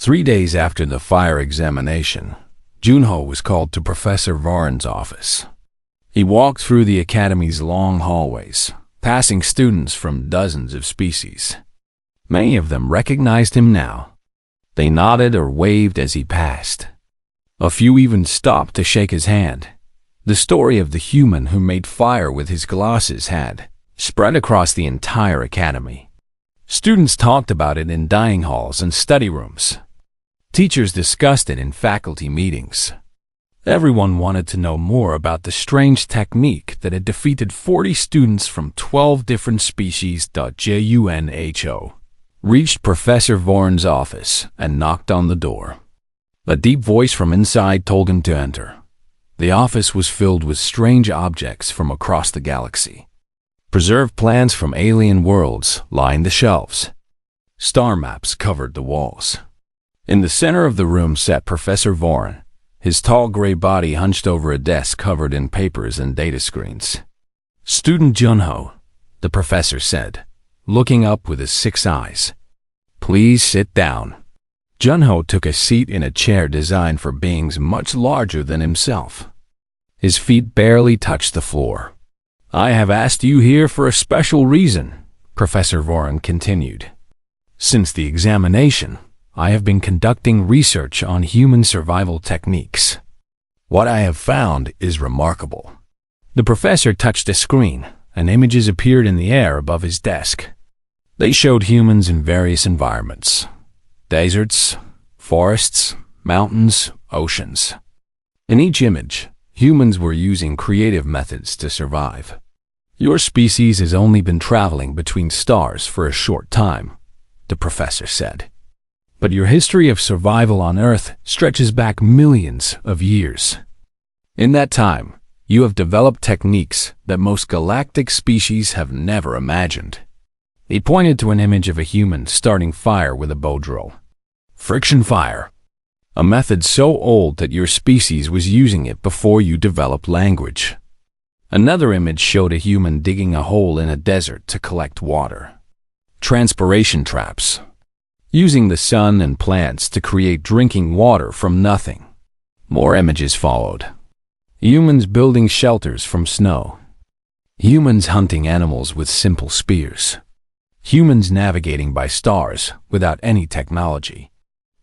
3 days after the fire examination, Junho was called to Professor Varen's office. He walked through the academy's long hallways, passing students from dozens of species. Many of them recognized him now. They nodded or waved as he passed. A few even stopped to shake his hand. The story of the human who made fire with his glasses had spread across the entire academy. Students talked about it in dining halls and study rooms. Teachers discussed it in faculty meetings. Everyone wanted to know more about the strange technique that had defeated 40 students from 12 different species. Junho reached Professor Varen's office and knocked on the door. A deep voice from inside told him to enter. The office was filled with strange objects from across the galaxy. Preserved plans from alien worlds lined the shelves. Star maps covered the walls. In the center of the room sat Professor Varen, his tall gray body hunched over a desk covered in papers and data screens. "Student Junho," the professor said, looking up with his 6 eyes. "Please sit down." Junho took a seat in a chair designed for beings much larger than himself. His feet barely touched the floor. "I have asked you here for a special reason," Professor Varen continued. "Since the examination, I have been conducting research on human survival techniques. What I have found is remarkable." The professor touched a screen, and images appeared in the air above his desk. They showed humans in various environments: deserts, forests, mountains, oceans. In each image, humans were using creative methods to survive. "Your species has only been traveling between stars for a short time," the professor said. "But your history of survival on Earth stretches back millions of years. In that time, you have developed techniques that most galactic species have never imagined." He pointed to an image of a human starting fire with a bow drill. "Friction fire. A method so old that your species was using it before you developed language." Another image showed a human digging a hole in a desert to collect water. "Transpiration traps. Using the sun and plants to create drinking water from nothing." More images followed. Humans building shelters from snow. Humans hunting animals with simple spears. Humans navigating by stars without any technology.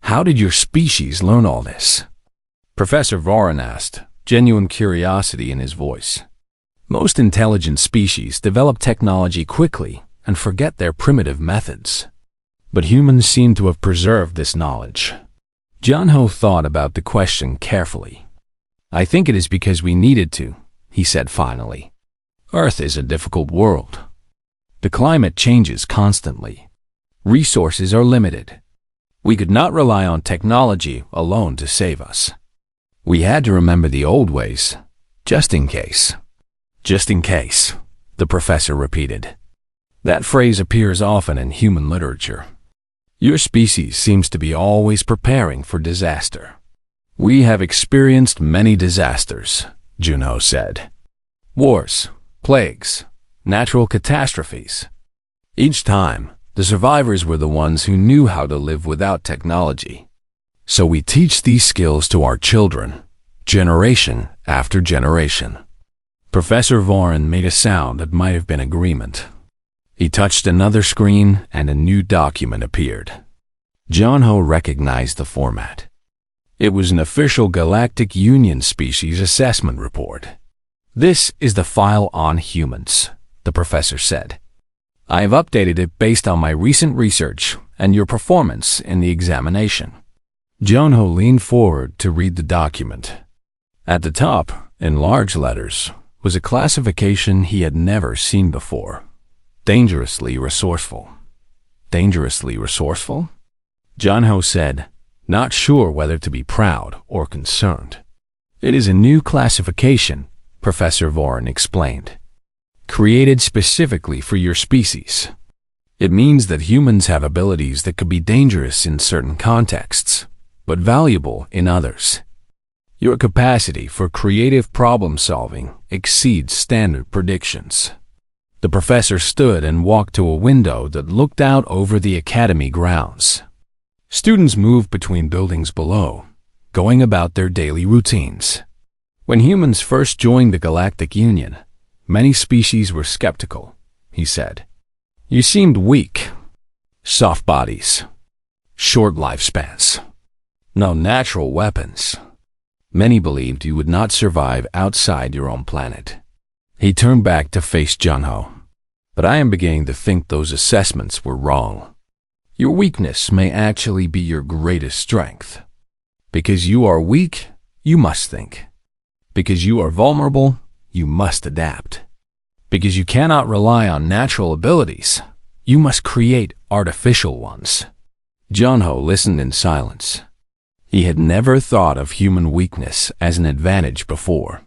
"How did your species learn all this?" Professor Varen asked, genuine curiosity in his voice. "Most intelligent species develop technology quickly and forget their primitive methods. But humans seem to have preserved this knowledge." Junho thought about the question carefully. "I think it is because we needed to," he said finally. "Earth is a difficult world. The climate changes constantly. Resources are limited. We could not rely on technology alone to save us. We had to remember the old ways, just in case." "Just in case," the professor repeated. That phrase appears often in human literature. Your species seems to be always preparing for disaster. "We have experienced many disasters," Junho said. "Wars, plagues, natural catastrophes. Each time, the survivors were the ones who knew how to live without technology. So we teach these skills to our children, generation after generation." Professor Varen made a sound that might have been agreement. He touched another screen and a new document appeared. Junho recognized the format. It was an official Galactic Union Species Assessment Report. "This is the file on humans," the professor said. "I have updated it based on my recent research and your performance in the examination." Junho leaned forward to read the document. At the top, in large letters, was a classification he had never seen before. "Dangerously resourceful." "Dangerously resourceful?" Junho said, not sure whether to be proud or concerned. "It is a new classification," Professor Varen explained, "created specifically for your species. It means that humans have abilities that could be dangerous in certain contexts, but valuable in others. Your capacity for creative problem-solving exceeds standard predictions." The professor stood and walked to a window that looked out over the academy grounds. Students moved between buildings below, going about their daily routines. When humans first joined the Galactic Union, many species were skeptical, he said. You seemed weak. Soft bodies. Short lifespans. No natural weapons. Many believed you would not survive outside your own planet. He turned back to face Junho. But I am beginning to think those assessments were wrong. Your weakness may actually be your greatest strength. Because you are weak, you must think. Because you are vulnerable, you must adapt. Because you cannot rely on natural abilities, you must create artificial ones. Junho listened in silence. He had never thought of human weakness as an advantage before.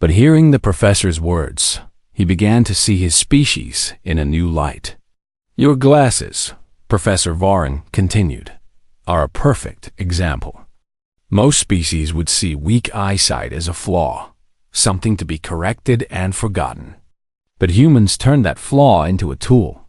But hearing the professor's words, he began to see his species in a new light. Your glasses, Professor Varin continued, are a perfect example. Most species would see weak eyesight as a flaw, something to be corrected and forgotten. But humans turned that flaw into a tool.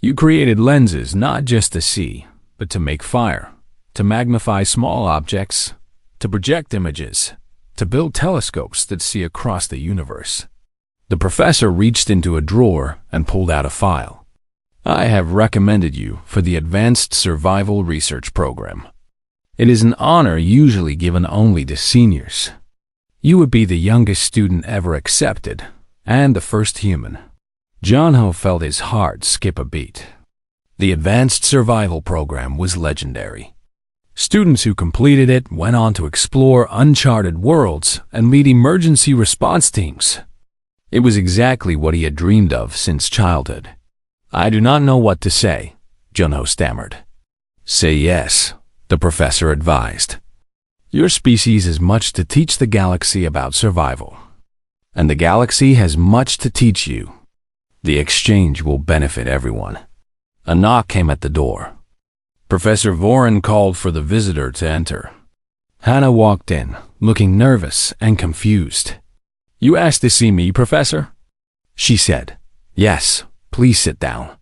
You created lenses not just to see, but to make fire, to magnify small objects, to project images, to build telescopes that see across the universe. The professor reached into a drawer and pulled out a file. I have recommended you for the Advanced Survival Research Program. It is an honor usually given only to seniors. You would be the youngest student ever accepted, and the first human. Junho felt his heart skip a beat. The Advanced Survival Program was legendary. Students who completed it went on to explore uncharted worlds and lead emergency response teams. It was exactly what he had dreamed of since childhood. I do not know what to say, Junho stammered. Say yes, the professor advised. Your species has much to teach the galaxy about survival. And the galaxy has much to teach you. The exchange will benefit everyone. A knock came at the door. Professor Vorin called for the visitor to enter. Hannah walked in, looking nervous and confused. You asked to see me, Professor? She said. Yes, please sit down.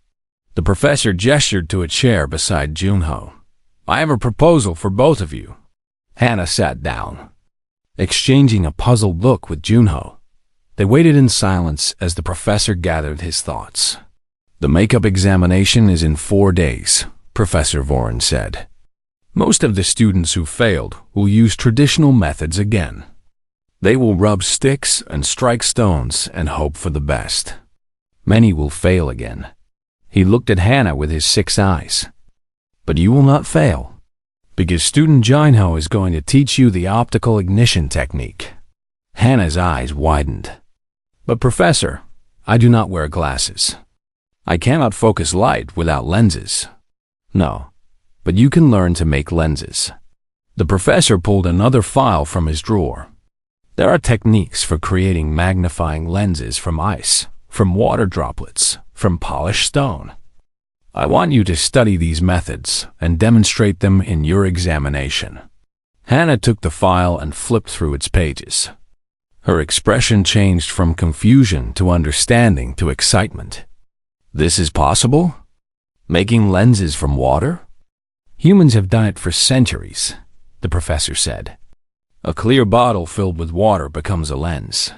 The professor gestured to a chair beside Junho. I have a proposal for both of you. Hannah sat down, exchanging a puzzled look with Junho. They waited in silence as the professor gathered his thoughts. The makeup examination is in 4 days, Professor Vorin said. Most of the students who failed will use traditional methods again. They will rub sticks and strike stones and hope for the best. Many will fail again. He looked at Hannah with his 6 eyes. But you will not fail, because student Junho is going to teach you the optical ignition technique. Hannah's eyes widened. But Professor, I do not wear glasses. I cannot focus light without lenses. No, but you can learn to make lenses. The professor pulled another file from his drawer. There are techniques for creating magnifying lenses from ice, from water droplets, from polished stone. I want you to study these methods and demonstrate them in your examination. Hannah took the file and flipped through its pages. Her expression changed from confusion to understanding to excitement. This is possible? Making lenses from water? Humans have done it for centuries, the professor said. A clear bottle filled with water becomes a lens.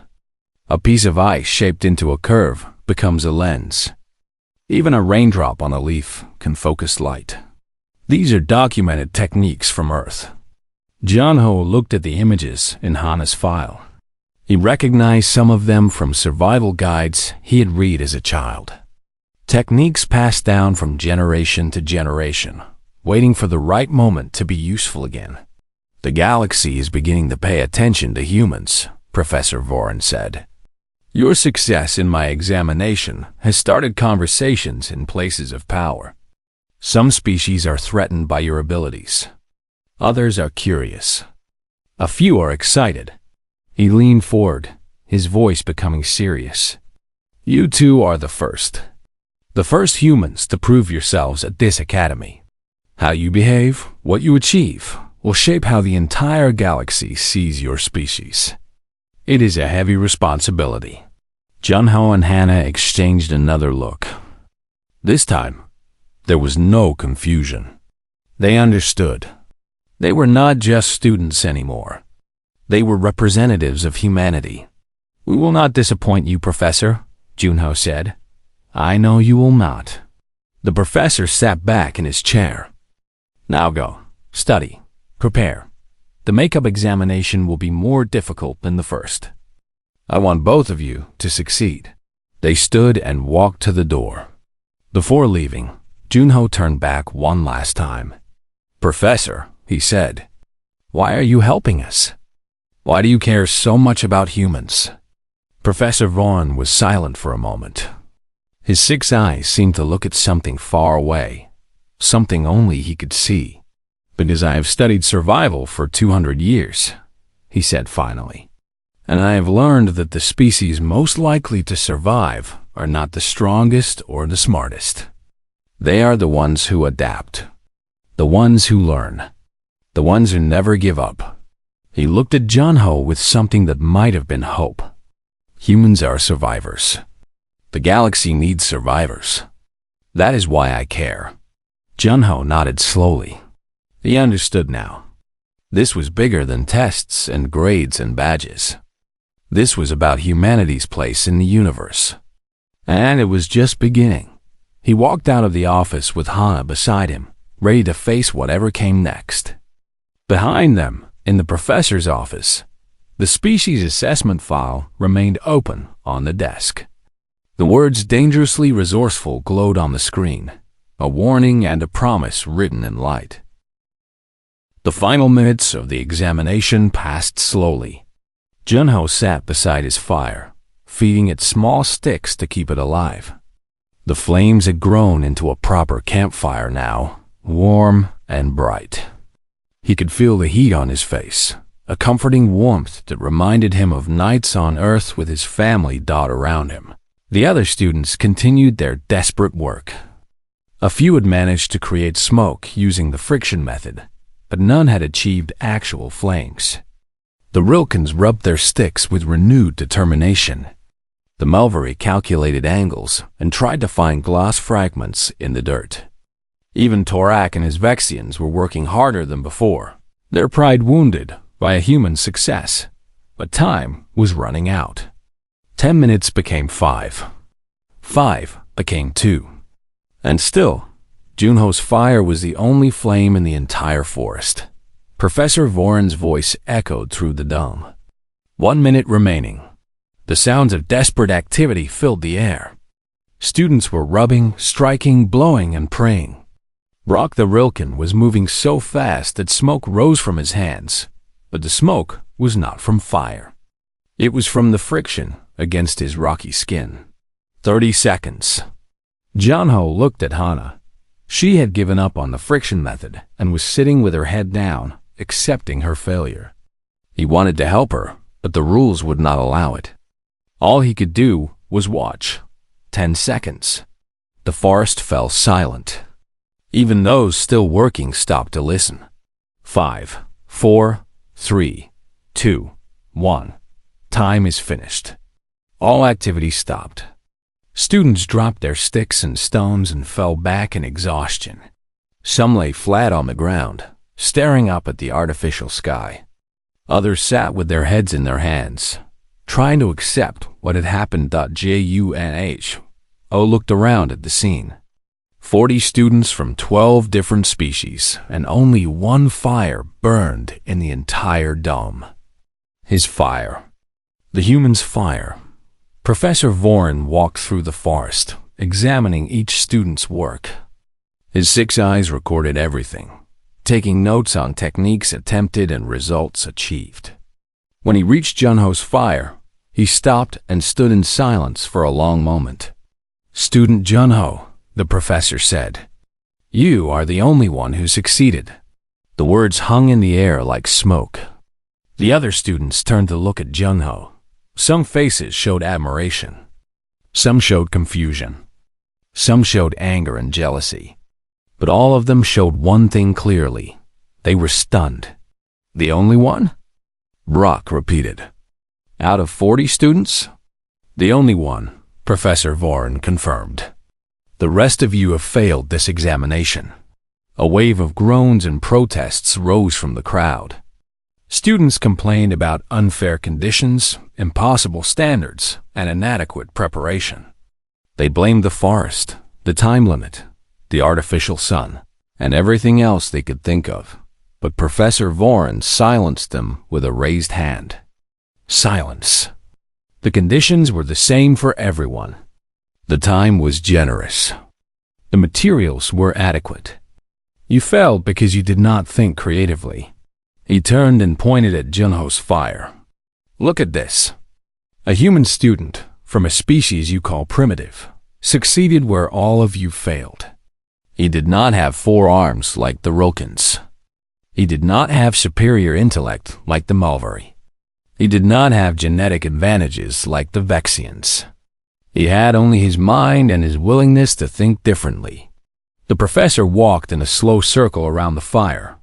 A piece of ice shaped into a curve becomes a lens. Even a raindrop on a leaf can focus light. These are documented techniques from Earth. Junho looked at the images in Hannah's file. He recognized some of them from survival guides he had read as a child. Techniques passed down from generation to generation, waiting for the right moment to be useful again. The galaxy is beginning to pay attention to humans, Professor Vorin said. Your success in my examination has started conversations in places of power. Some species are threatened by your abilities. Others are curious. A few are excited. He leaned forward, his voice becoming serious. You two are the first humans to prove yourselves at this academy. How you behave, what you achieve, will shape how the entire galaxy sees your species. It is a heavy responsibility. Junho and Hannah exchanged another look. This time, there was no confusion. They understood. They were not just students anymore. They were representatives of humanity. "We will not disappoint you, Professor," Junho said. "I know you will not." The professor sat back in his chair. "Now go. Study. Prepare. The makeup examination will be more difficult than the first. I want both of you to succeed." They stood and walked to the door. Before leaving, Junho turned back one last time. "Professor," he said, "why are you helping us? Why do you care so much about humans?" Professor Vaughn was silent for a moment. His 6 eyes seemed to look at something far away, something only he could see. "Because I have studied survival for 200 years, he said finally, "and I have learned that the species most likely to survive are not the strongest or the smartest. They are the ones who adapt, the ones who learn, the ones who never give up." He looked at Junho with something that might have been hope. "Humans are survivors. The galaxy needs survivors. That is why I care." Junho nodded slowly. He understood now. This was bigger than tests and grades and badges. This was about humanity's place in the universe. And it was just beginning. He walked out of the office with Hana beside him, ready to face whatever came next. Behind them, in the professor's office, the species assessment file remained open on the desk. The words "dangerously resourceful" glowed on the screen, a warning and a promise written in light. The final minutes of the examination passed slowly. Junho sat beside his fire, feeding it small sticks to keep it alive. The flames had grown into a proper campfire now, warm and bright. He could feel the heat on his face, a comforting warmth that reminded him of nights on Earth with his family dot around him. The other students continued their desperate work. A few had managed to create smoke using the friction method, but none had achieved actual flames. The Rilkins rubbed their sticks with renewed determination. The Melvery calculated angles and tried to find glass fragments in the dirt. Even Torak and his Vexians were working harder than before, their pride wounded by a human success. But time was running out. 10 minutes became 5. 5 became 2. And still, Junho's fire was the only flame in the entire forest. Professor Voron's voice echoed through the dome. 1 minute remaining. The sounds of desperate activity filled the air. Students were rubbing, striking, blowing, and praying. Brock the Rilkin was moving so fast that smoke rose from his hands, but the smoke was not from fire. It was from the friction against his rocky skin. 30 seconds. Junho looked at Hana. She had given up on the friction method and was sitting with her head down, accepting her failure. He wanted to help her, but the rules would not allow it. All he could do was watch. 10 seconds. The forest fell silent. Even those still working stopped to listen. 5, 4, 3, 2, 1. Time is finished. All activity stopped. Students dropped their sticks and stones and fell back in exhaustion. Some lay flat on the ground, staring up at the artificial sky. Others sat with their heads in their hands, trying to accept what had happened. Junho looked around at the scene. 40 students from 12 different species, and only one fire burned in the entire dome. His fire. The human's fire. Professor Voron walked through the forest, examining each student's work. His 6 eyes recorded everything, taking notes on techniques attempted and results achieved. When he reached Junho's fire, he stopped and stood in silence for a long moment. "Student Junho," the professor said, "you are the only one who succeeded." The words hung in the air like smoke. The other students turned to look at Junho. Some faces showed admiration. Some showed confusion. Some showed anger and jealousy. But all of them showed one thing clearly. They were stunned. "The only one?" Brock repeated. "Out of 40 students?" "The only one," Professor Voron confirmed. "The rest of you have failed this examination." A wave of groans and protests rose from the crowd. Students complained about unfair conditions, impossible standards, and inadequate preparation. They blamed the forest, the time limit, the artificial sun, and everything else they could think of. But Professor Voron silenced them with a raised hand. Silence. The conditions were the same for everyone. The time was generous. The materials were adequate. You failed because you did not think creatively. He turned and pointed at Junho's fire. Look at this. A human student, from a species you call primitive, succeeded where all of you failed. He did not have 4 arms like the Rokans. He did not have superior intellect like the Malvari. He did not have genetic advantages like the Vexians. He had only his mind and his willingness to think differently. The professor walked in a slow circle around the fire.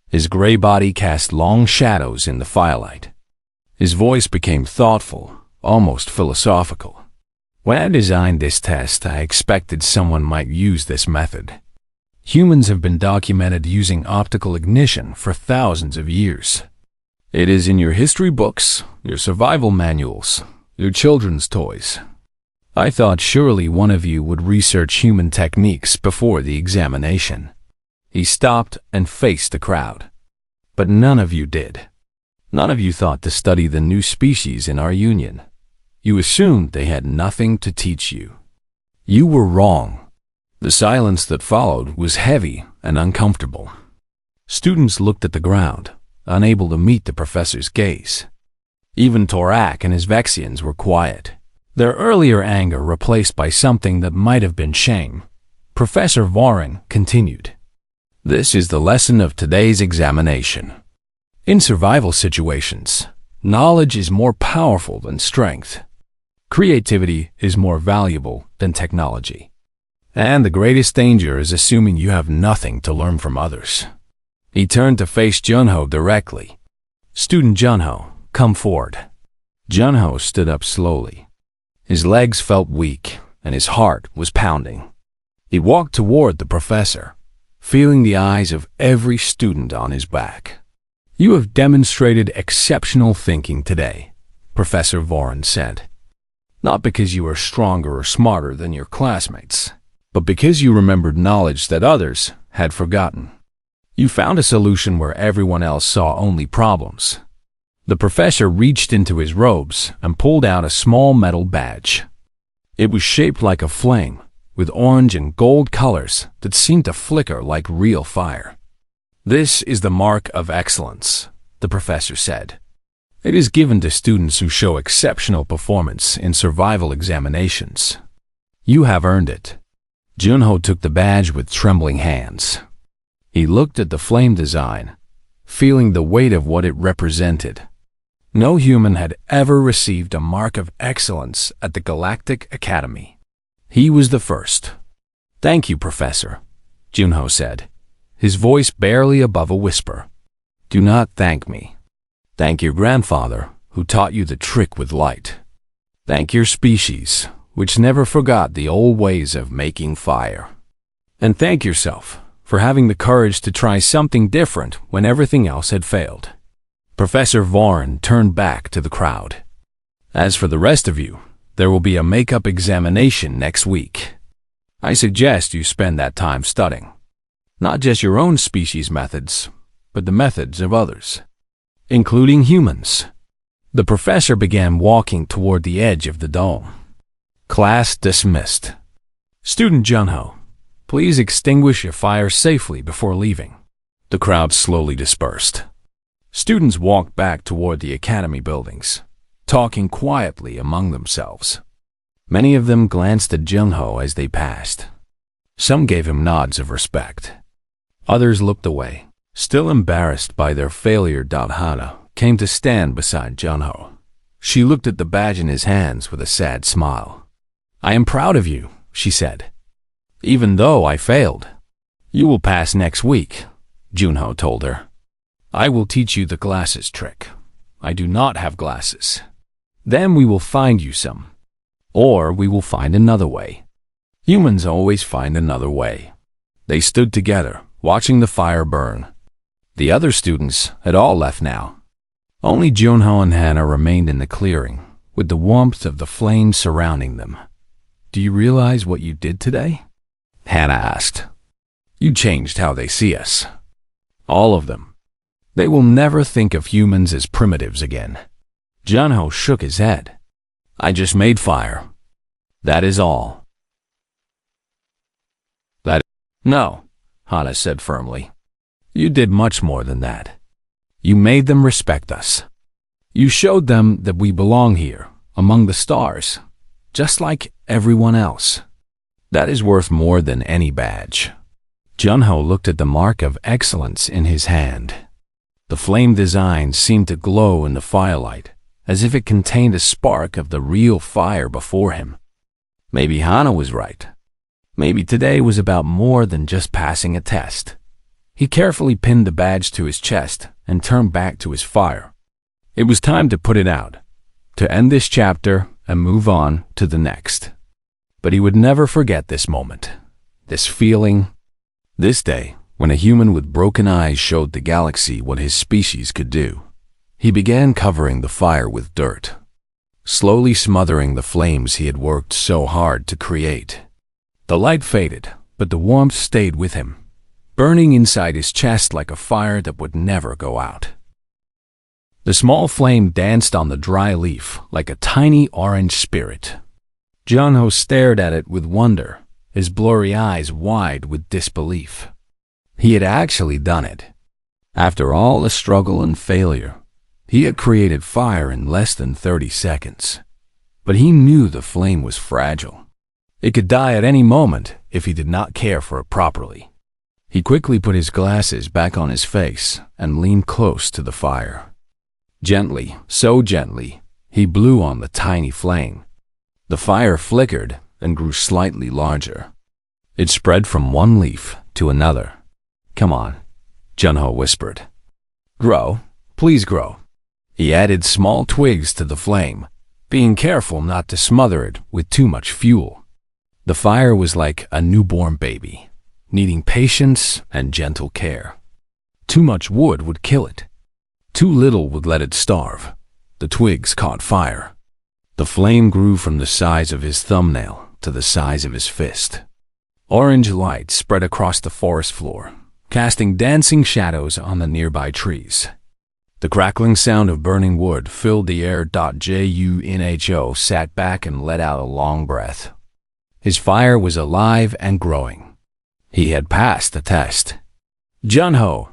His gray body cast long shadows in the firelight. His voice became thoughtful, almost philosophical. When I designed this test, I expected someone might use this method. Humans have been documented using optical ignition for thousands of years. It is in your history books, your survival manuals, your children's toys. I thought surely one of you would research human techniques before the examination. He stopped and faced the crowd. But none of you did. None of you thought to study the new species in our union. You assumed they had nothing to teach you. You were wrong. The silence that followed was heavy and uncomfortable. Students looked at the ground, unable to meet the professor's gaze. Even Torak and his Vexians were quiet, their earlier anger replaced by something that might have been shame. Professor Voron continued. This is the lesson of today's examination. In survival situations, knowledge is more powerful than strength. Creativity is more valuable than technology. And the greatest danger is assuming you have nothing to learn from others. He turned to face Junho directly. Student Junho, come forward. Junho stood up slowly. His legs felt weak, and his heart was pounding. He walked toward the professor, feeling the eyes of every student on his back. You have demonstrated exceptional thinking today, Professor Voron said. Not because you are stronger or smarter than your classmates, but because you remembered knowledge that others had forgotten. You found a solution where everyone else saw only problems. The professor reached into his robes and pulled out a small metal badge. It was shaped like a flame, with orange and gold colors that seemed to flicker like real fire. This is the mark of excellence, the professor said. It is given to students who show exceptional performance in survival examinations. You have earned it. Junho took the badge with trembling hands. He looked at the flame design, feeling the weight of what it represented. No human had ever received a mark of excellence at the Galactic Academy. He was the first. Thank you, Professor, Junho said, his voice barely above a whisper. Do not thank me. Thank your grandfather, who taught you the trick with light. Thank your species, which never forgot the old ways of making fire. And thank yourself for having the courage to try something different when everything else had failed. Professor Voron turned back to the crowd. As for the rest of you, there will be a makeup examination next week. I suggest you spend that time studying, not just your own species methods, but the methods of others, including humans. The professor began walking toward the edge of the dome. Class dismissed. Student Junho, please extinguish your fire safely before leaving. The crowd slowly dispersed. Students walked back toward the academy buildings, talking quietly among themselves. Many of them glanced at Junho as they passed. Some gave him nods of respect. Others looked away, still embarrassed by their failure. Hana came to stand beside Junho. She looked at the badge in his hands with a sad smile. I am proud of you, she said. Even though I failed. You will pass next week, Junho told her. I will teach you the glasses trick. I do not have glasses. Then we will find you some. Or we will find another way. Humans always find another way. They stood together, watching the fire burn. The other students had all left now. Only Junho and Hannah remained in the clearing, with the warmth of the flames surrounding them. "Do you realize what you did today?" Hannah asked. "You changed how they see us. All of them. They will never think of humans as primitives again." Junho shook his head. "I just made fire. That is all." "No," Hannah said firmly. "You did much more than that. You made them respect us. You showed them that we belong here, among the stars, just like everyone else. That is worth more than any badge." Junho looked at the mark of excellence in his hand. The flame design seemed to glow in the firelight, as if it contained a spark of the real fire before him. Maybe Hannah was right. Maybe today was about more than just passing a test. He carefully pinned the badge to his chest and turned back to his fire. It was time to put it out, to end this chapter and move on to the next. But he would never forget this moment, this feeling, this day when a human with broken eyes showed the galaxy what his species could do. He began covering the fire with dirt, slowly smothering the flames he had worked so hard to create. The light faded, but the warmth stayed with him, burning inside his chest like a fire that would never go out. The small flame danced on the dry leaf like a tiny orange spirit. Junho stared at it with wonder, his blurry eyes wide with disbelief. He had actually done it. After all the struggle and failure, he had created fire in less than 30 seconds. But he knew the flame was fragile. It could die at any moment if he did not care for it properly. He quickly put his glasses back on his face and leaned close to the fire. Gently, so gently, he blew on the tiny flame. The fire flickered and grew slightly larger. It spread from one leaf to another. "Come on," Junho whispered. "Grow, please grow." He added small twigs to the flame, being careful not to smother it with too much fuel. The fire was like a newborn baby, needing patience and gentle care. Too much wood would kill it. Too little would let it starve. The twigs caught fire. The flame grew from the size of his thumbnail to the size of his fist. Orange light spread across the forest floor, casting dancing shadows on the nearby trees. The crackling sound of burning wood filled the air. Junho sat back and let out a long breath. His fire was alive and growing. He had passed the test. "Junho!"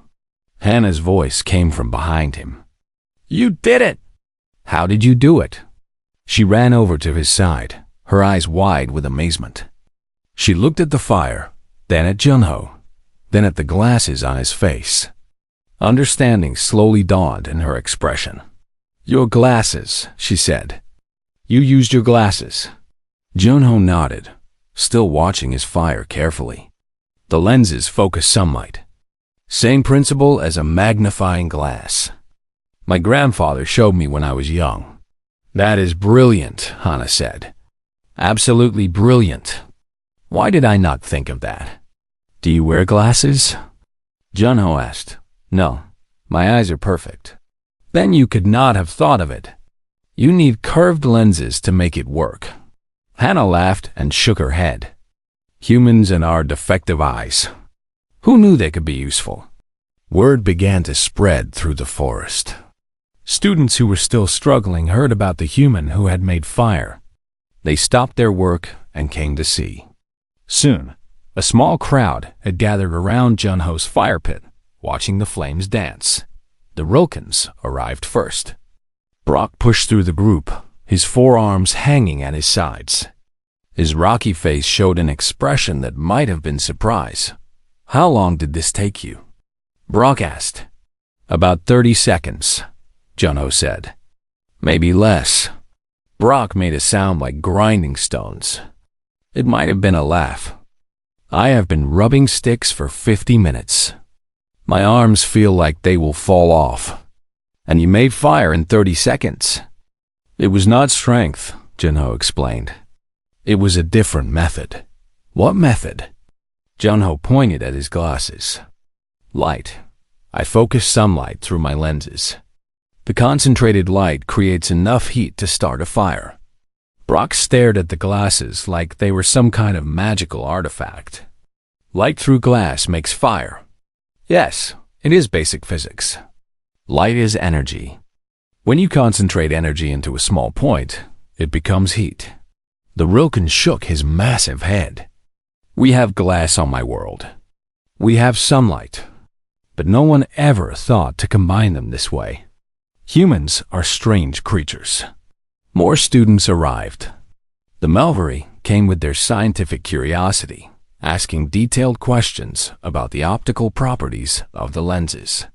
Hannah's voice came from behind him. "You did it!" "How did you do it?" She ran over to his side, her eyes wide with amazement. She looked at the fire, then at Junho, then at the glasses on his face. Understanding slowly dawned in her expression. "Your glasses," she said. "You used your glasses." Junho nodded, still watching his fire carefully. The lenses focused sunlight. Same principle as a magnifying glass. "My grandfather showed me when I was young." "That is brilliant," Hannah said. "Absolutely brilliant. Why did I not think of that?" "Do you wear glasses?" Junho asked. "No, my eyes are perfect." "Then you could not have thought of it. You need curved lenses to make it work." Hannah laughed and shook her head. "Humans and our defective eyes. Who knew they could be useful?" Word began to spread through the forest. Students who were still struggling heard about the human who had made fire. They stopped their work and came to see. Soon, a small crowd had gathered around Junho's fire pit, watching the flames dance. The Rilkins arrived first. Brock pushed through the group, his forearms hanging at his sides. His rocky face showed an expression that might have been surprise. "How long did this take you?" Brock asked. "About 30 seconds, Junho said. "Maybe less." Brock made a sound like grinding stones. It might have been a laugh. "I have been rubbing sticks for 50 minutes. My arms feel like they will fall off." "And you made fire in 30 seconds. "It was not strength," Junho explained. "It was a different method." "What method?" Junho pointed at his glasses. Light. I focus sunlight through my lenses. The concentrated light creates enough heat to start a fire. Brock stared at the glasses like they were some kind of magical artifact. Light through glass makes fire. Yes, it is basic physics. Light is energy. When you concentrate energy into a small point, it becomes heat. The Rilken shook his massive head. We have glass on my world. We have sunlight. But no one ever thought to combine them this way. Humans are strange creatures. More students arrived. The Melvery came with their scientific curiosity, asking detailed questions about the optical properties of the lenses.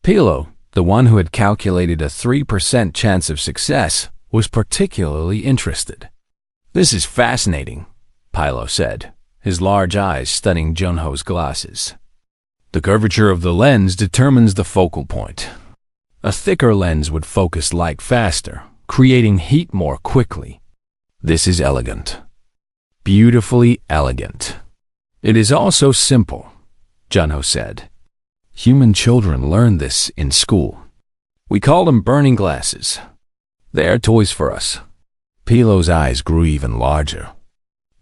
Pilo, the one who had calculated a 3% chance of success, was particularly interested. "This is fascinating," Pilo said, his large eyes studying Junho's glasses. "The curvature of the lens determines the focal point. A thicker lens would focus light faster, creating heat more quickly. This is elegant. Beautifully elegant. It is also simple," Junho said. "Human children learn this in school. We call them burning glasses. They are toys for us." Pilo's eyes grew even larger.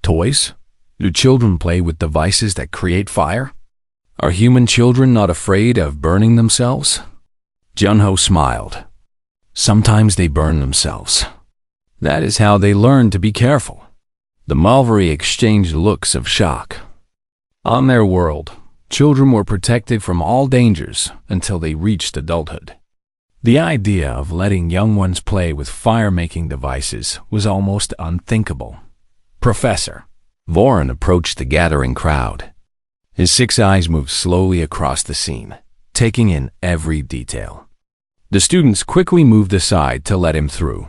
"Toys? Do children play with devices that create fire? Are human children not afraid of burning themselves?" Junho smiled. "Sometimes they burn themselves. That is how they learn to be careful." The Malvery exchanged looks of shock. On their world, children were protected from all dangers until they reached adulthood. The idea of letting young ones play with fire-making devices was almost unthinkable. "Professor." Voron approached the gathering crowd. His 6 eyes moved slowly across the scene, taking in every detail. The students quickly moved aside to let him through.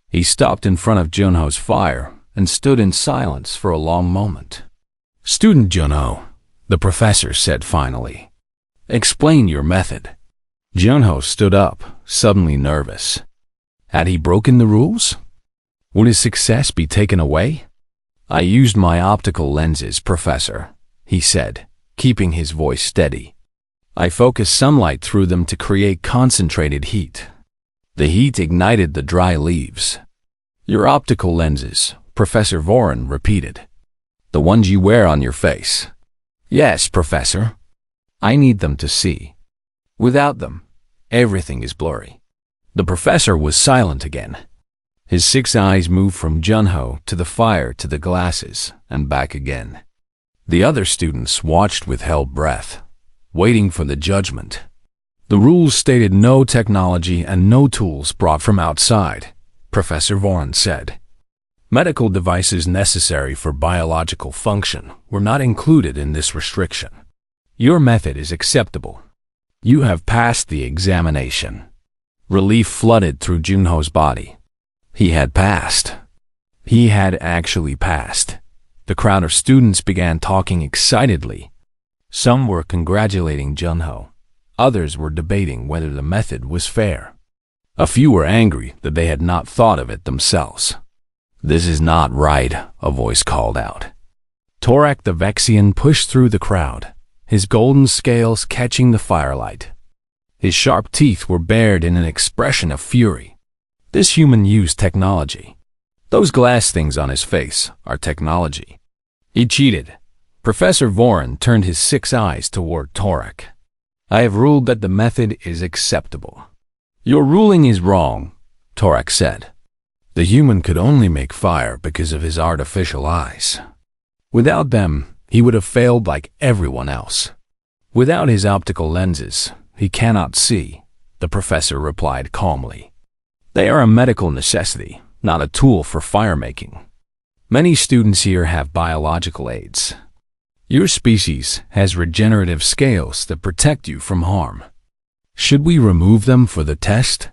He stopped in front of Junho's fire and stood in silence for a long moment. "Student Junho," the professor said finally, "explain your method." Junho stood up, suddenly nervous. Had he broken the rules? Would his success be taken away? "I used my optical lenses, Professor," he said, keeping his voice steady. "I focused sunlight through them to create concentrated heat. The heat ignited the dry leaves." "Your optical lenses," Professor Voron repeated. "The ones you wear on your face." "Yes, Professor. I need them to see. Without them, everything is blurry." The professor was silent again. His 6 eyes moved from Junho to the fire to the glasses and back again. The other students watched with held breath, waiting for the judgment. "The rules stated no technology and no tools brought from outside," Professor Voron said. "Medical devices necessary for biological function were not included in this restriction. Your method is acceptable. You have passed the examination." Relief flooded through Junho's body. He had passed. He had actually passed. The crowd of students began talking excitedly. Some were congratulating Junho. Others were debating whether the method was fair. A few were angry that they had not thought of it themselves. "This is not right," a voice called out. Torak the Vexian pushed through the crowd, his golden scales catching the firelight. His sharp teeth were bared in an expression of fury. This human used technology. Those glass things on his face are technology. He cheated. Professor Voron turned his 6 eyes toward Torak. "I have ruled that the method is acceptable." "Your ruling is wrong," Torak said. The human could only make fire because of his artificial eyes. Without them, he would have failed like everyone else. "Without his optical lenses, he cannot see," the professor replied calmly. "They are a medical necessity, not a tool for fire-making. Many students here have biological aids. Your species has regenerative scales that protect you from harm. Should we remove them for the test?"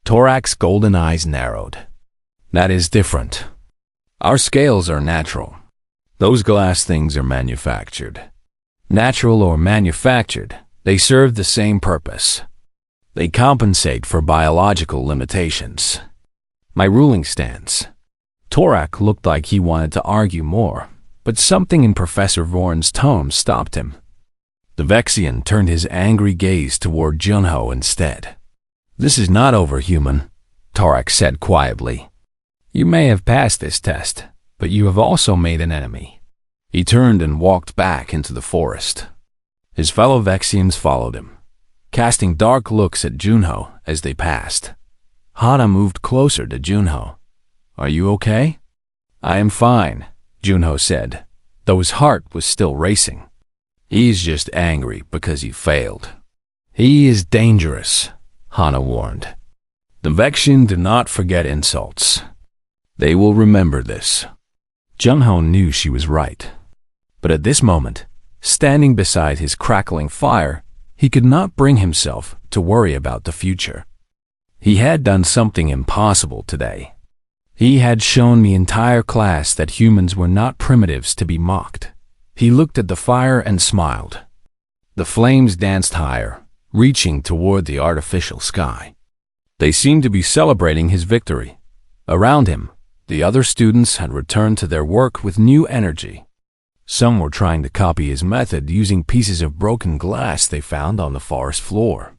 Torak's golden eyes narrowed. "That is different. Our scales are natural. Those glass things are manufactured. Natural or manufactured, they serve the same purpose. They compensate for biological limitations. My ruling stands." Torak looked like he wanted to argue more, but something in Professor Voron's tone stopped him. The Vexian turned his angry gaze toward Junho instead. "This is not over, human," Tarak said quietly. "You may have passed this test, but you have also made an enemy." He turned and walked back into the forest. His fellow Vexians followed him, casting dark looks at Junho as they passed. Hana moved closer to Junho. "Are you okay?" "I am fine," Junho said, though his heart was still racing. "He's just angry because he failed." "He is dangerous," Hana warned. "The Vexian do not forget insults. They will remember this." Junho knew she was right. But at this moment, standing beside his crackling fire, he could not bring himself to worry about the future. He had done something impossible today. He had shown the entire class that humans were not primitives to be mocked. He looked at the fire and smiled. The flames danced higher, reaching toward the artificial sky. They seemed to be celebrating his victory. Around him, the other students had returned to their work with new energy. Some were trying to copy his method using pieces of broken glass they found on the forest floor.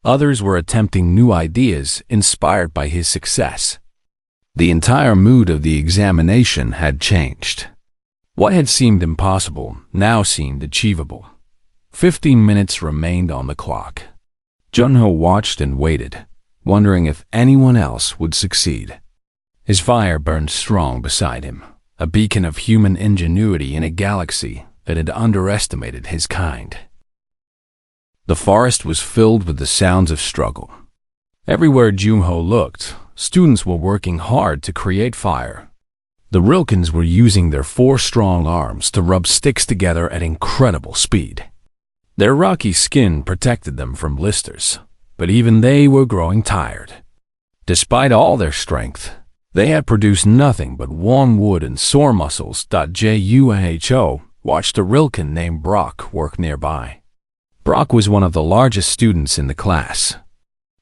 Others were attempting new ideas inspired by his success. The entire mood of the examination had changed. What had seemed impossible now seemed achievable. 15 minutes remained on the clock. Junho watched and waited, wondering if anyone else would succeed. His fire burned strong beside him, a beacon of human ingenuity in a galaxy that had underestimated his kind. The forest was filled with the sounds of struggle. Everywhere Junho looked, students were working hard to create fire. The Rilkins were using their 4 strong arms to rub sticks together at incredible speed. Their rocky skin protected them from blisters, but even they were growing tired. Despite all their strength, they had produced nothing but warm wood and sore muscles. Junho watched a Rilkin named Brock work nearby. Brock was one of the largest students in the class.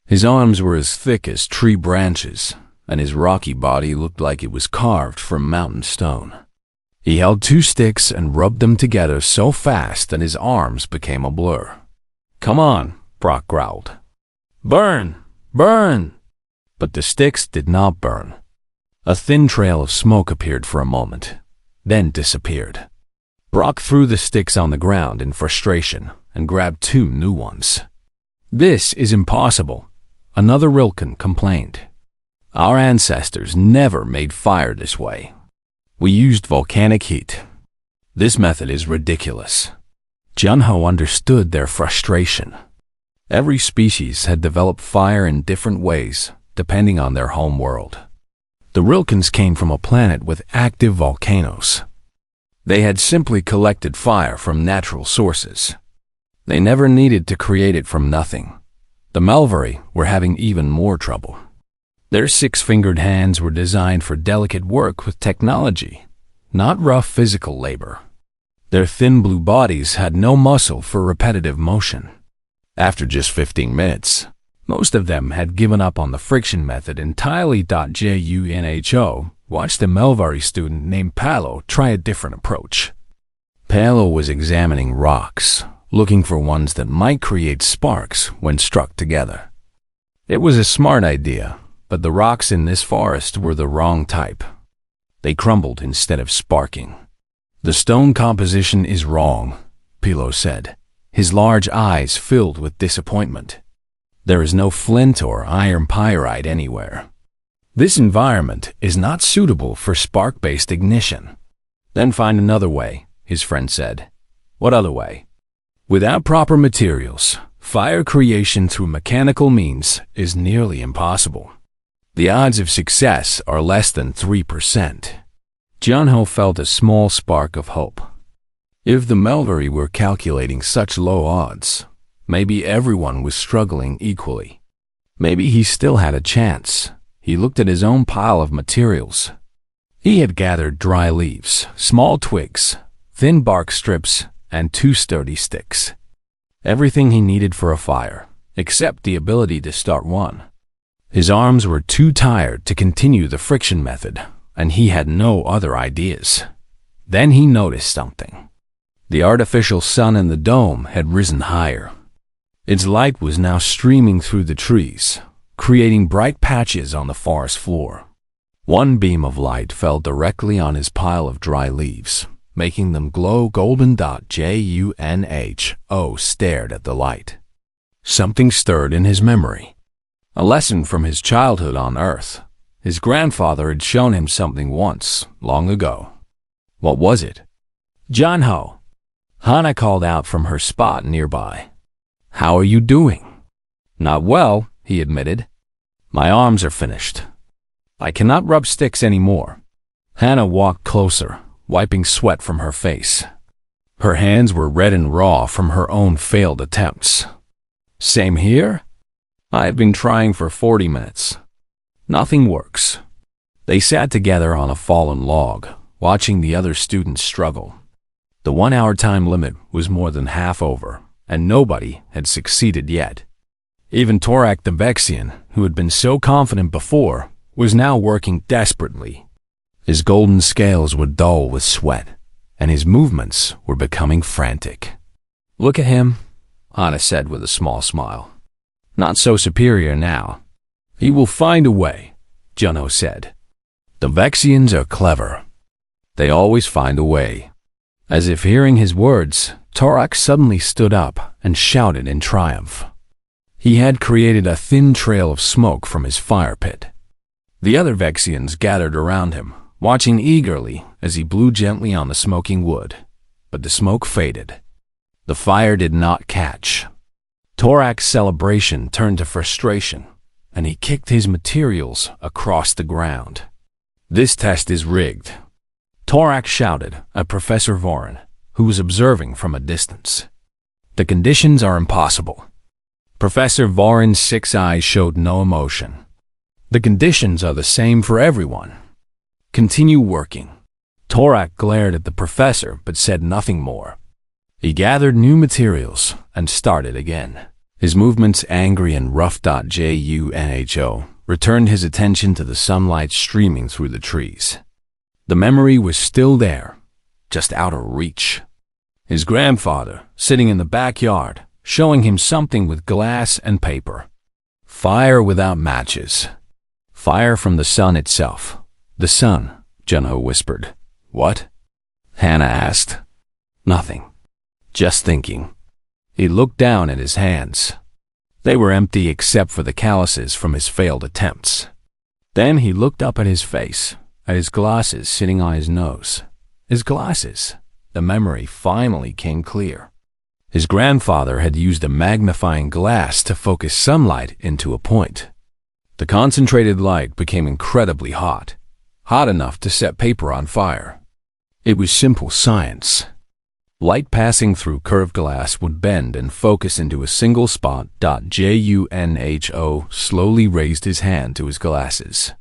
His arms were as thick as tree branches, and his rocky body looked like it was carved from mountain stone. He held 2 sticks and rubbed them together so fast that his arms became a blur. "Come on," Brock growled. "Burn! Burn!" But the sticks did not burn. A thin trail of smoke appeared for a moment, then disappeared. Brock threw the sticks on the ground in frustration and grabbed 2 new ones. "This is impossible," another Rilkin complained. "Our ancestors never made fire this way. We used volcanic heat. This method is ridiculous." Junho understood their frustration. Every species had developed fire in different ways, depending on their home world. The Rilkins came from a planet with active volcanoes. They had simply collected fire from natural sources. They never needed to create it from nothing. The Melvari were having even more trouble. Their 6-fingered hands were designed for delicate work with technology, not rough physical labor. Their thin blue bodies had no muscle for repetitive motion. After just 15 minutes, most of them had given up on the friction method entirely. Junho watched a Melvari student named Palo try a different approach. Palo was examining rocks, looking for ones that might create sparks when struck together. It was a smart idea, but the rocks in this forest were the wrong type. They crumbled instead of sparking. "The stone composition is wrong," Pilo said, his large eyes filled with disappointment. "There is no flint or iron pyrite anywhere. This environment is not suitable for spark-based ignition." "Then find another way," his friend said. "What other way?" "Without proper materials, fire creation through mechanical means is nearly impossible. The odds of success are less than 3%. Junho felt a small spark of hope. If the Melvari were calculating such low odds, maybe everyone was struggling equally. Maybe he still had a chance. He looked at his own pile of materials. He had gathered dry leaves, small twigs, thin bark strips, and 2 sturdy sticks. Everything he needed for a fire, except the ability to start one. His arms were too tired to continue the friction method, and he had no other ideas. Then he noticed something. The artificial sun in the dome had risen higher. Its light was now streaming through the trees, creating bright patches on the forest floor. One beam of light fell directly on his pile of dry leaves, making them glow golden. Junho stared at the light. Something stirred in his memory. A lesson from his childhood on Earth. His grandfather had shown him something once, long ago. What was it? "Junho!" Hana called out from her spot nearby. "How are you doing?" "Not well," he admitted. "My arms are finished. I cannot rub sticks anymore." Hana walked closer, wiping sweat from her face. Her hands were red and raw from her own failed attempts. "Same here? I have been trying for 40 minutes. Nothing works." They sat together on a fallen log, watching the other students struggle. The 1-hour time limit was more than half over, and nobody had succeeded yet. Even Torak the Vexian, who had been so confident before, was now working desperately. His golden scales were dull with sweat, and his movements were becoming frantic. "Look at him," Hana said with a small smile. "Not so superior now." "He will find a way," Junho said. "The Vexians are clever. They always find a way." As if hearing his words, Torak suddenly stood up and shouted in triumph. He had created a thin trail of smoke from his fire pit. The other Vexians gathered around him, watching eagerly as he blew gently on the smoking wood. But the smoke faded. The fire did not catch. Torak's celebration turned to frustration, and he kicked his materials across the ground. "This test is rigged," Torak shouted at Professor Voron, who was observing from a distance. "The conditions are impossible." Professor Voron's 6 eyes showed no emotion. "The conditions are the same for everyone. Continue working." Torak glared at the professor but said nothing more. He gathered new materials and started again. His movements angry and rough. Junho returned his attention to the sunlight streaming through the trees. The memory was still there, just out of reach. His grandfather, sitting in the backyard, showing him something with glass and paper. Fire without matches. Fire from the sun itself. "The sun," Junho whispered. "What?" Hana asked. "Nothing. Just thinking." He looked down at his hands. They were empty except for the calluses from his failed attempts. Then he looked up at his face, at his glasses sitting on his nose. His glasses. The memory finally came clear. His grandfather had used a magnifying glass to focus sunlight into a point. The concentrated light became incredibly hot, hot enough to set paper on fire. It was simple science. Light passing through curved glass would bend and focus into a single spot. Junho slowly raised his hand to his glasses.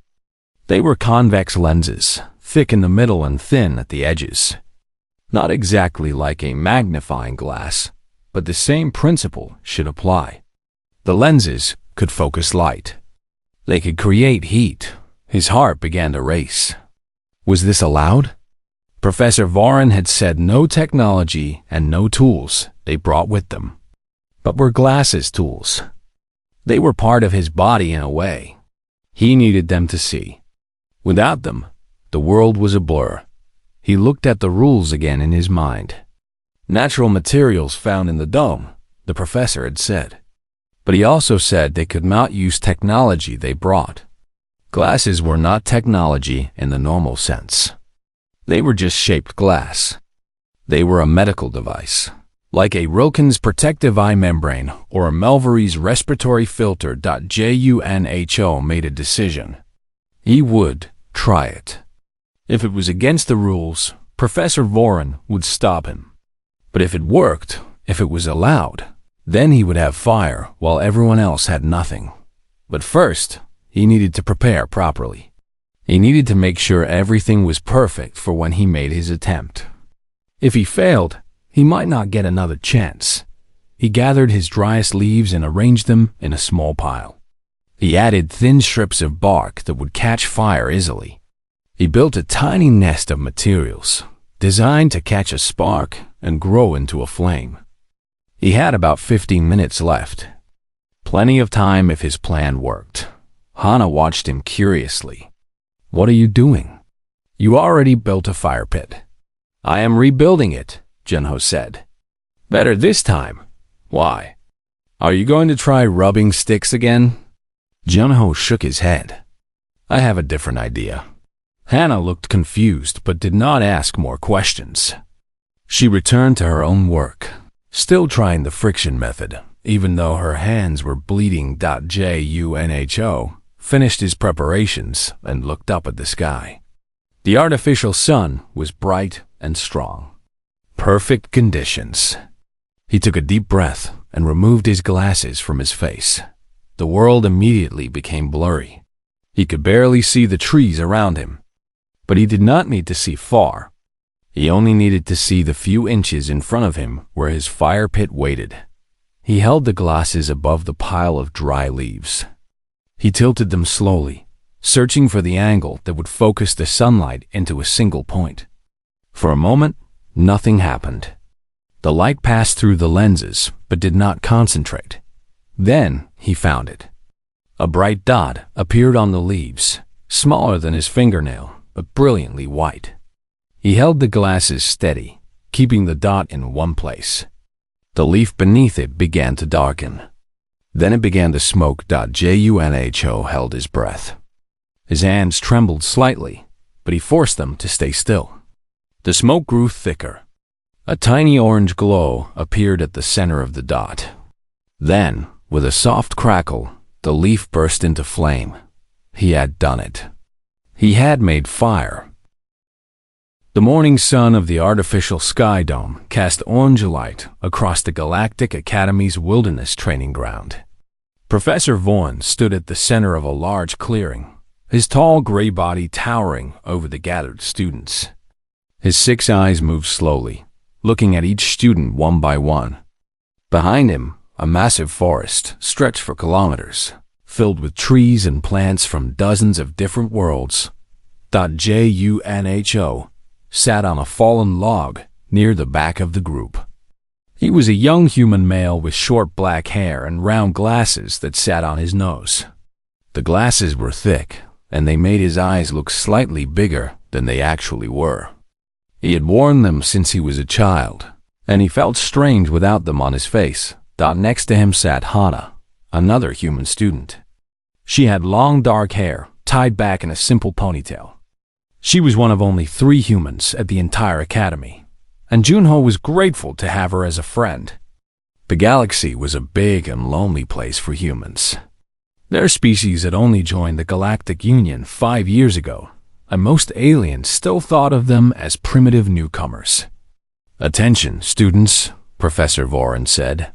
They were convex lenses, thick in the middle and thin at the edges. Not exactly like a magnifying glass, but the same principle should apply. The lenses could focus light. They could create heat. His heart began to race. Was this allowed? Professor Voron had said no technology and no tools they brought with them. But were glasses tools? They were part of his body in a way. He needed them to see. Without them, the world was a blur. He looked at the rules again in his mind. Natural materials found in the dome, the professor had said. But he also said they could not use technology they brought. Glasses were not technology in the normal sense. They were just shaped glass. They were a medical device, like a Rilken's protective eye membrane or a Melvery's respiratory filter. Junho made a decision. He would try it. If it was against the rules, Professor Voron would stop him. But if it worked, if it was allowed, then he would have fire while everyone else had nothing. But first, he needed to prepare properly. He needed to make sure everything was perfect for when he made his attempt. If he failed, he might not get another chance. He gathered his driest leaves and arranged them in a small pile. He added thin strips of bark that would catch fire easily. He built a tiny nest of materials, designed to catch a spark and grow into a flame. He had about 15 minutes left. Plenty of time if his plan worked. Hana watched him curiously. "What are you doing?" "You already built a fire pit." "I am rebuilding it," Junho said. "Better this time." "Why? Are you going to try rubbing sticks again?" Junho shook his head. "I have a different idea." Hana looked confused but did not ask more questions. She returned to her own work, still trying the friction method, even though her hands were bleeding. Junho finished his preparations and looked up at the sky. The artificial sun was bright and strong. Perfect conditions. He took a deep breath and removed his glasses from his face. The world immediately became blurry. He could barely see the trees around him. But he did not need to see far. He only needed to see the few inches in front of him where his fire pit waited. He held the glasses above the pile of dry leaves. He tilted them slowly, searching for the angle that would focus the sunlight into a single point. For a moment, nothing happened. The light passed through the lenses, but did not concentrate. Then he found it. A bright dot appeared on the leaves, smaller than his fingernail, but brilliantly white. He held the glasses steady, keeping the dot in one place. The leaf beneath it began to darken. Then it began to smoke. Junho held his breath. His hands trembled slightly, but he forced them to stay still. The smoke grew thicker. A tiny orange glow appeared at the center of the dot. Then, with a soft crackle, the leaf burst into flame. He had done it. He had made fire. The morning sun of the artificial sky dome cast orange light across the Galactic Academy's wilderness training ground. Professor Vaughn stood at the center of a large clearing, his tall gray body towering over the gathered students. His 6 eyes moved slowly, looking at each student one by one. Behind him, a massive forest stretched for kilometers, filled with trees and plants from dozens of different worlds. Junho sat on a fallen log near the back of the group. He was a young human male with short black hair and round glasses that sat on his nose. The glasses were thick, and they made his eyes look slightly bigger than they actually were. He had worn them since he was a child, and he felt strange without them on his face. Next to him sat Hana, another human student. She had long dark hair, tied back in a simple ponytail. She was one of only 3 humans at the entire academy, and Junho was grateful to have her as a friend. The galaxy was a big and lonely place for humans. Their species had only joined the Galactic Union 5 years ago, and most aliens still thought of them as primitive newcomers. "Attention, students," Professor Vaughn said.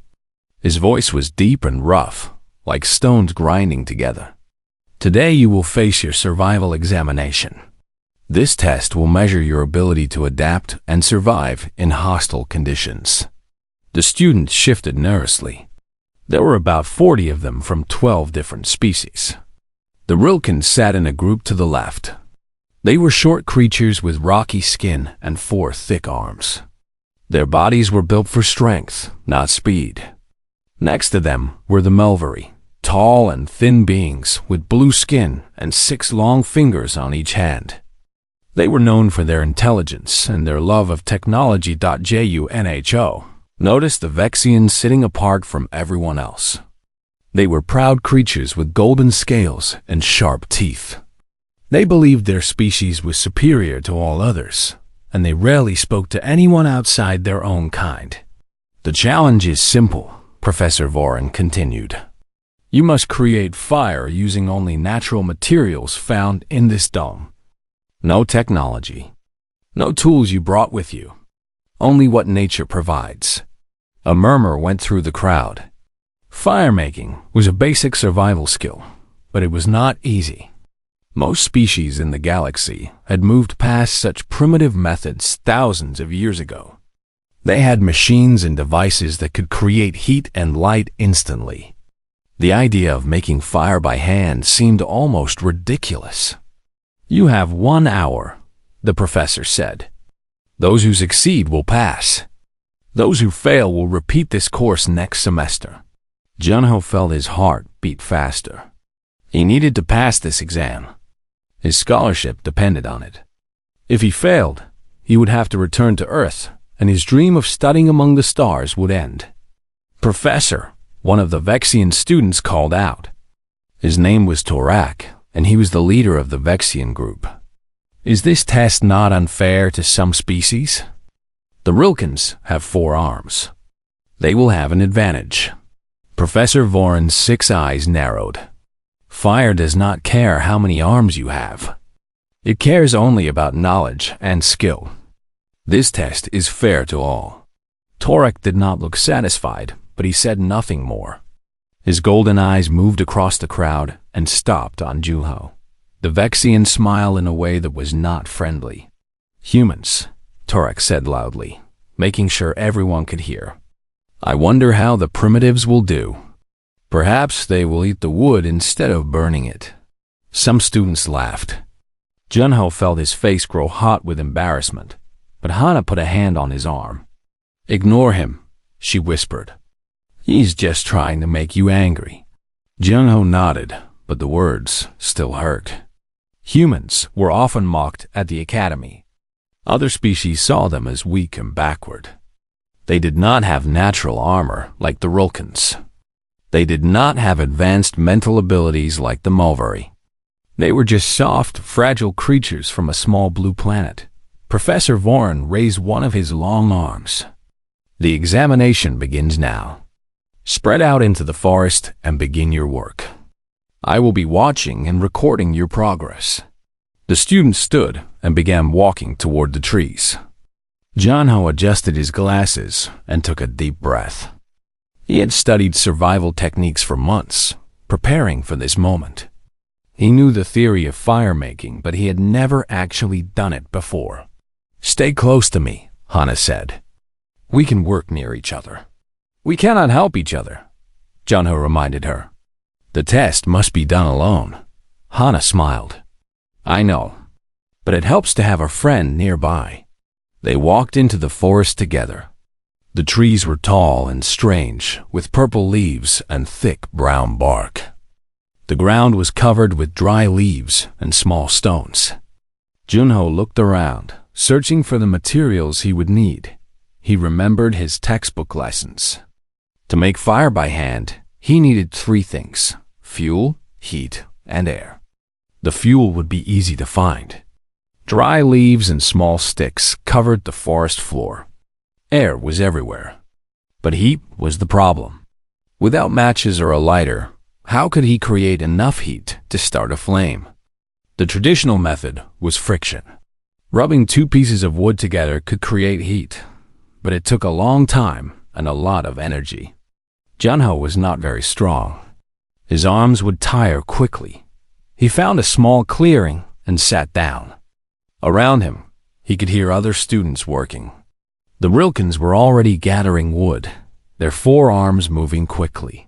His voice was deep and rough, like stones grinding together. "Today you will face your survival examination. This test will measure your ability to adapt and survive in hostile conditions." The students shifted nervously. There were about 40 of them from 12 different species. The Rilkins sat in a group to the left. They were short creatures with rocky skin and 4 thick arms. Their bodies were built for strength, not speed. Next to them were the Melvery, tall and thin beings with blue skin and 6 long fingers on each hand. They were known for their intelligence and their love of technology. Junho noticed the Vexians sitting apart from everyone else. They were proud creatures with golden scales and sharp teeth. They believed their species was superior to all others, and they rarely spoke to anyone outside their own kind. "The challenge is simple," Professor Vaughn continued. "You must create fire using only natural materials found in this dome. No technology. No tools you brought with you. Only what nature provides." A murmur went through the crowd. Fire-making was a basic survival skill, but it was not easy. Most species in the galaxy had moved past such primitive methods thousands of years ago. They had machines and devices that could create heat and light instantly. The idea of making fire by hand seemed almost ridiculous. "You have 1 hour," the professor said. Those who succeed will pass. Those who fail will repeat this course next semester. Junho felt his heart beat faster. He needed to pass this exam. His scholarship depended on it. If he failed, he would have to return to Earth, and his dream of studying among the stars would end. "Professor," one of the Vexian students called out. His name was Torak, and he was the leader of the Vexian group. "Is this test not unfair to some species? The Rilkans have 4 arms. They will have an advantage." Professor Voron's 6 eyes narrowed. "Fire does not care how many arms you have. It cares only about knowledge and skill. This test is fair to all." Torak did not look satisfied, but he said nothing more. His golden eyes moved across the crowd and stopped on Junho. The Vexian smiled in a way that was not friendly. "Humans," Torak said loudly, making sure everyone could hear. "I wonder how the primitives will do. Perhaps they will eat the wood instead of burning it." Some students laughed. Junho felt his face grow hot with embarrassment, but Hana put a hand on his arm. "Ignore him," she whispered. "He's just trying to make you angry." Junho nodded, but the words still hurt. Humans were often mocked at the academy. Other species saw them as weak and backward. They did not have natural armor like the Rilkans. They did not have advanced mental abilities like the Mulvari. They were just soft, fragile creatures from a small blue planet. Professor Voron raised one of his long arms. "The examination begins now. Spread out into the forest and begin your work. I will be watching and recording your progress." The students stood and began walking toward the trees. Junho adjusted his glasses and took a deep breath. He had studied survival techniques for months, preparing for this moment. He knew the theory of fire making, but he had never actually done it before. "Stay close to me," Hana said. "We can work near each other." "We cannot help each other," Junho reminded her. "The test must be done alone." Hana smiled. "I know, but it helps to have a friend nearby." They walked into the forest together. The trees were tall and strange, with purple leaves and thick brown bark. The ground was covered with dry leaves and small stones. Junho looked around, searching for the materials he would need. He remembered his textbook lessons. To make fire by hand, he needed 3 things: fuel, heat, and air. The fuel would be easy to find. Dry leaves and small sticks covered the forest floor. Air was everywhere. But heat was the problem. Without matches or a lighter, how could he create enough heat to start a flame? The traditional method was friction. Rubbing 2 pieces of wood together could create heat, but it took a long time and a lot of energy. Junho was not very strong. His arms would tire quickly. He found a small clearing and sat down. Around him, he could hear other students working. The Rilkans were already gathering wood, their 4 arms moving quickly.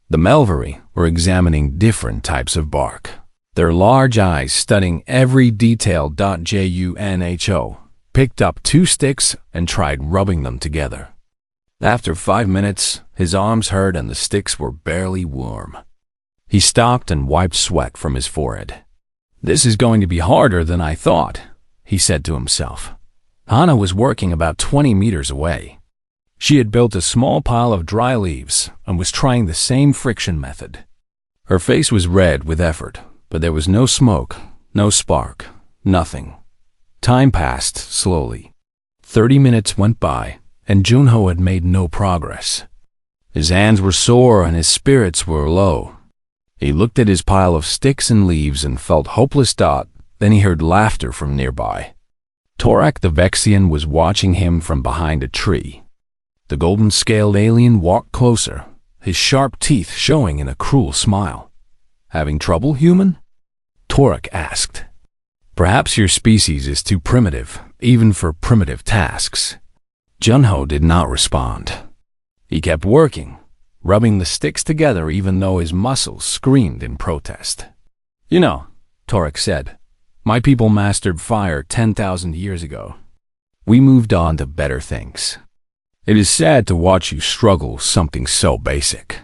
The Mulvari were examining different types of bark, their large eyes studying every detail. Junho picked up 2 sticks and tried rubbing them together. After 5 minutes, his arms hurt and the sticks were barely warm. He stopped and wiped sweat from his forehead. "This is going to be harder than I thought," he said to himself. Hana was working about 20 meters away. She had built a small pile of dry leaves and was trying the same friction method. Her face was red with effort, but there was no smoke, no spark, nothing. Time passed slowly. 30 minutes went by, and Junho had made no progress. His hands were sore and his spirits were low. He looked at his pile of sticks and leaves and felt hopeless. Then he heard laughter from nearby. Torak the Vexian was watching him from behind a tree. The golden-scaled alien walked closer, his sharp teeth showing in a cruel smile. "Having trouble, human?" Torak asked. "Perhaps your species is too primitive, even for primitive tasks." Junho did not respond. He kept working, rubbing the sticks together even though his muscles screamed in protest. "You know," Torak said, "my people mastered fire 10,000 years ago. We moved on to better things. It is sad to watch you struggle with something so basic.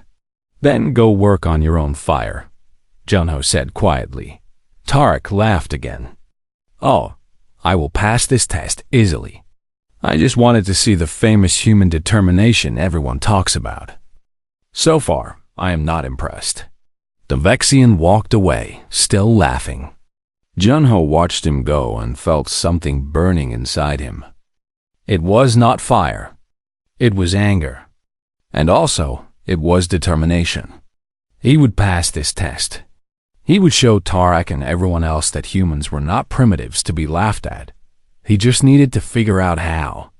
Then go work on your own fire, Junho said quietly. Tarek laughed again. Oh, I will pass this test easily. I just wanted to see the famous human determination everyone talks about. So far, I am not impressed. The Vexian walked away, still laughing. Junho watched him go and felt something burning inside him. It was not fire. It was anger. And also, it was determination. He would pass this test. He would show Tarek and everyone else that humans were not primitives to be laughed at. He just needed to figure out how.